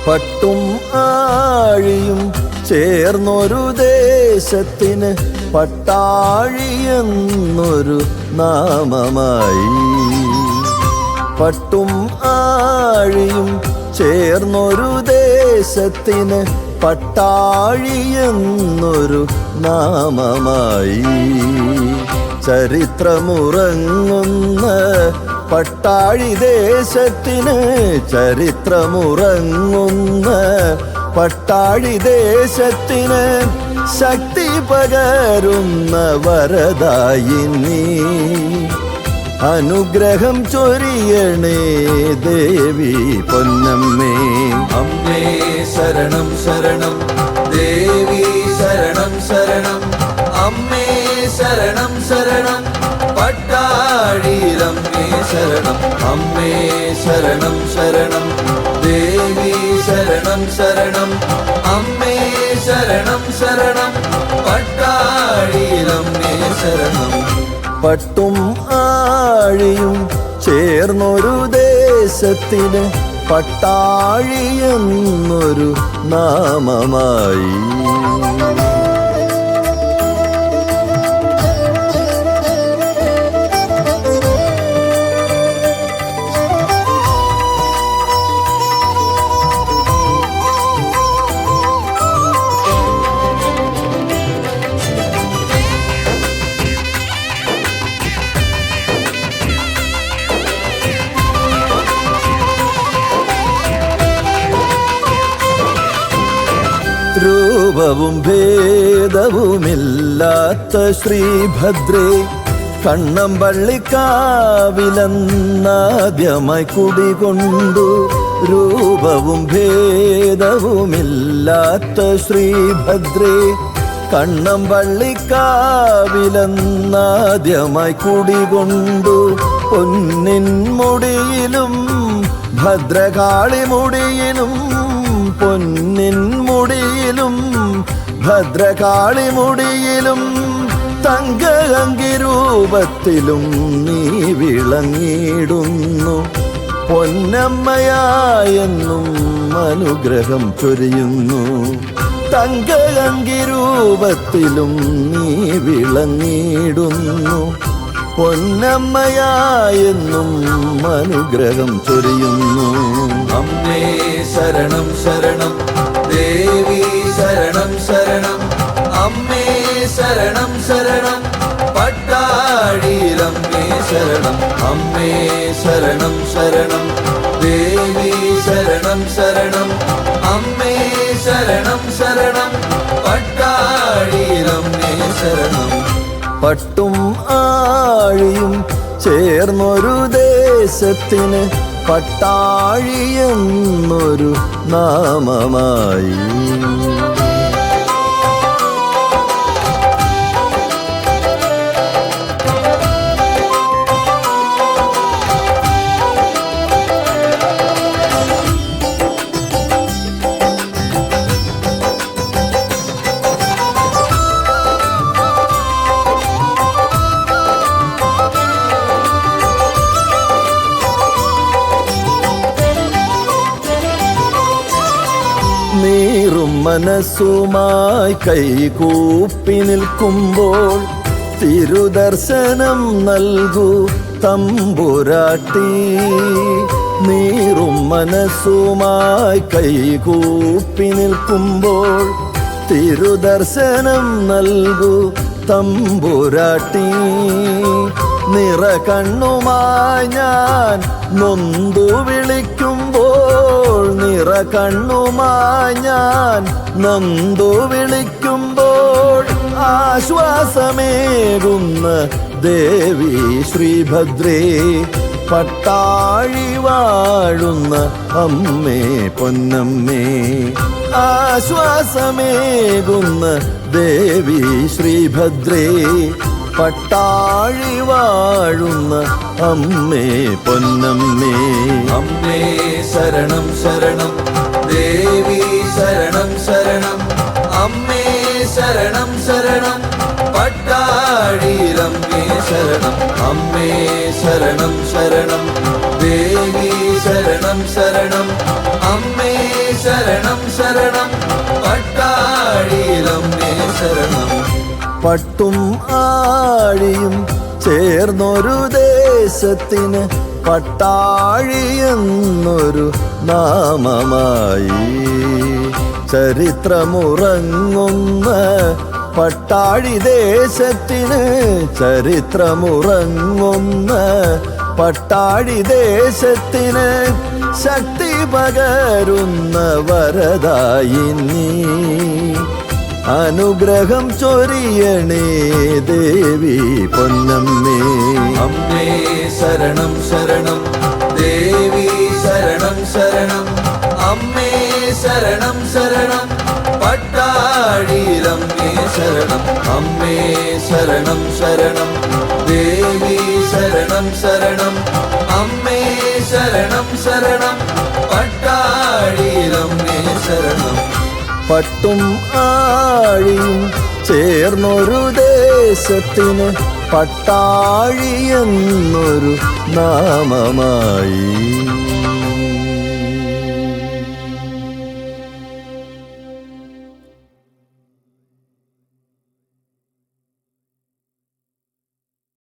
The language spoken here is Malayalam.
പട്ടും ആഴിയും ചേർന്നൊരു ദേശത്തിന് പട്ടാഴി എന്നൊരു നാമമായി. പട്ടും ആഴിയും ചേർന്നൊരു ദേശത്തിന് പട്ടാഴി എന്നൊരു നാമമായി. ചരിത്രമുറങ്ങുന്ന പട്ടാഴി ദേശത്തിന്, ചരിത്രമുറങ്ങുന്ന പട്ടാഴി ദേശത്തിന് ശക്തി പകരുന്ന വരദായിനി. അനുഗ്രഹം ചൊരിയണേ ദേവി പൊന്നമ്മേ. അമ്മേ ശരണം ശരണം, ദേവി ശരണം ശരണം, അമ്മേ ശരണം ശരണം, പട്ടാഴിയിലമ്മേ ശരണം. അമ്മേ ശരണം ശരണം, ദേവി ശരണം ശരണം, അമ്മേ ശരണം ശരണം, പട്ടാഴിയിലമ്മേ ശരണം. പട്ടും ആഴിയും ചേർന്നൊരു ദേശത്തിന് പട്ടാഴി എന്നൊരു നാമമായി. രൂപവും ഭേദവുമില്ലാത്ത ശ്രീഭദ്രേ, കണ്ണമ്പള്ളിക്കാവിലെന്നാദ്യമായി കുടികൊണ്ടു. രൂപവും ഭേദവുമില്ലാത്ത ശ്രീഭദ്രേ, കണ്ണമ്പള്ളിക്കാവിലെന്നാദ്യമായി കുടികൊണ്ടു. പൊന്നിൻ മുടിയിലും ഭദ്രകാളി മുടിയിലും, പൊന്നിൻ മുടിയിലും ഭദ്രകാളി മുടിയിലും തങ്കഅങ്കിരൂപത്തിലും നീ വിളങ്ങിടുന്നു. പൊന്നമ്മയായെന്നും അനുഗ്രഹം ചൊരിയുന്നു. തങ്കഅങ്കിരൂപത്തിലും നീ വിളങ്ങിടുന്നു. പൊന്നമ്മയായെന്നും അനുഗ്രഹം ചൊരിയുന്നു. അമ്മേ ശരണം ശരണം, ദേവി ശരണം ശരണം, അമ്മേ ശരണം ശരണം, പട്ടാഴിയിലമ്മേ ശരണം. അമ്മേ ശരണം ശരണം, ദേവി ശരണം ശരണം, അമ്മേ ശരണം ശരണം, പട്ടാഴിയിലമ്മേ ശരണം. പട്ടും ആഴിയും ചേർന്നൊരു ദേശത്തിന് പട്ടാഴി എന്നൊരു നാമമായി. നീറും മനസ്സുമായി കൈകൂപ്പി നിൽക്കുമ്പോൾ തിരുദർശനം നൽകൂ തമ്പുരാട്ടി. നീറും മനസ്സുമായി കൈകൂപ്പി നിൽക്കുമ്പോൾ തിരുദർശനം നൽകൂ തമ്പുരാട്ടി. നിറകണ്ണുമായി ഞാൻ നൊന്തു വിളിക്കുമ്പോൾ, നിറകണ്ണുമായി ഞാൻ നൊന്തു വിളിക്കുമ്പോൾ ആശ്വാസമേകുന്ന ദേവി ശ്രീഭദ്രേ, പട്ടാഴി വാഴുന്ന അമ്മേ പൊന്നമ്മേ. ആശ്വാസമേകുന്ന ദേവി ശ്രീഭദ്രേ, പട്ടാഴി വാഴുന്ന അമ്മേ പൊന്നമ്മേ. അമ്മേ ശരണം ശരണം, ദേവി ശരണം ശരണം, അമ്മേ ശരണം ശരണം, പട്ടാഴിയിലമ്മേ ശരണം. അമ്മേ ശരണം ശരണം, ദേവി ശരണം ശരണം, അമ്മേ ശരണം ശരണം പട്ടാഴിയിലമ്മേ ശരണം പട്ടും ആഴിയും ചേർന്നൊരു ദേശത്തിന് പട്ടാഴി എന്നൊരു നാമമായി ചരിത്രമുറങ്ങുന്ന പട്ടാഴി ദേശത്തിന് ചരിത്രമുറങ്ങുന്ന പട്ടാഴി ദേശത്തിന് ശക്തി പകരുന്ന വരദായിനി അനുഗ്രഹം ചൊരിയണേ ദേവി പൊന്നമ്മേ അമ്മേ ശരണം ശരണം ദേവി ശരണം ശരണം അമ്മേ ശരണം ശരണം പട്ടാഴിയിലമ്മേ ശരണം അമ്മേ ശരണം ശരണം ദേവി ശരണം ശരണം അമ്മേ ശരണം ശരണം പട്ടാഴിയിലമ്മേ ശരണം പട്ടും ആഴിയും ചേർന്നൊരു ദേശത്തിന് പട്ടാഴി എന്നൊരു നാമമായി